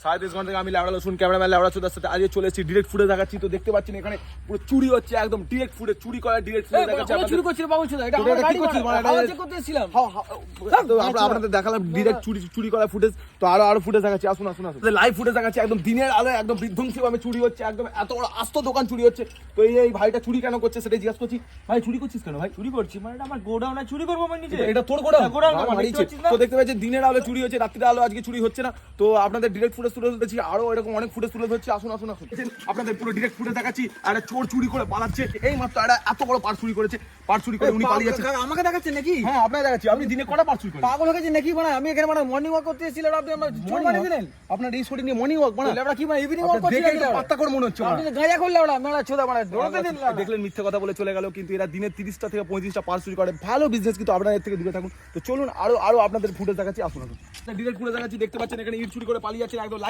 সাড়ে 3 ঘন্টা থেকে আমি ল্যাবড়া রসুন ক্যামেরাম্যান ল্যাবড়া চোদার সাথে আজকে চলে এসেছি ডিরেক্ট ফুটে দেখাচ্ছি। তো দেখতে পাচ্ছেন এখানে পুরো চুরি হচ্ছে, একদম ডিরেক্ট ফুটে চুরি করা ডিরেক্ট ফুটে দেখাচ্ছি। চুরি করছিল বাবু চোদা, এটা আমার গাড়ি করতে এসেছিলাম। তো আপনাদের দেখালাম ডিরেক্ট চুরি করা ফুটেজ। তো আরো ফুটেজ দেখাচ্ছি, আসুন আসুন আসুন। লাইভ ফুটেজ দেখাচ্ছি, একদম দিনের আলো একদম বিধ্বংসী ভাবে চুরি হচ্ছে, একদম এত বড় আস্ত দোকান চুরি হচ্ছে। তো এই ভাইটা চুরি কেন করছে সেটাই জিজ্ঞাসা করছি। ভাই চুরি করছিস কেন? ভাই চুরি করছি মানে এটা আমার গোডাউনে চুরি করবো আমি নিজে। এটা তোর গোডাউন? গোডাউন তো দেখতে পাচ্ছেন দিনের আলো চুরি হচ্ছে, রাত্রির আলো আজকে চুরি হচ্ছে না। তো আপনাদের ডিরেক্ট ফুটেজ তুলে ধরছি, আরো এরকম অনেক ফুটেজ তুলে ধরছি, আসুন আসুন আসুন। আপনাদের পুরো ডিরেক্ট ফুটেজ দেখাচ্ছি। একটা চোর চুরি করে পালাচ্ছে, এই মাত্র একটা এত বড় পার্স চুরি করেছে, পার্স চুরি করে উনি পালিয়ে যাচ্ছে। আমাকে দেখাচ্ছে নাকি? হ্যাঁ আপনাকে দেখাচ্ছি। আপনি দিনে কটা পার্স চুরি করেন? পাগল হয়ে গেছে নাকি? মানে আমি এখানে মানে মর্নিং ওয়াক করতে এসেছিলাম, আপনি আমার চোর বানিয়ে দিলেন। আপনার এই শরীর নিয়ে মর্নিং ওয়াক মানে আমরা কি মানে ইভিনিং ওয়াক করছি? দেখে একটু পাত্তা করে মনে হচ্ছে। আপনি গাঁজা করলে ওরা মেলা চোদা মানে দৌড়াতে দিন। দেখলেন মিথ্যে কথা বলে চলে গেল, কিন্তু এরা দিনে 30টা থেকে 35টা পার্স চুরি করে। ভালো বিজনেস, কিন্তু আপনারা এর থেকে দূরে থাকুন। তো চলুন আরো আপনাদের ফুটেজ দেখাচ্ছি, আসুন আসুন। ডিরেক্ট ফুটেজ দেখাচ্ছি, দেখতে পাচ্ছেন এখানে ইট চুরি করে পালিয়ে যাচ্ছে, একদম লাইভ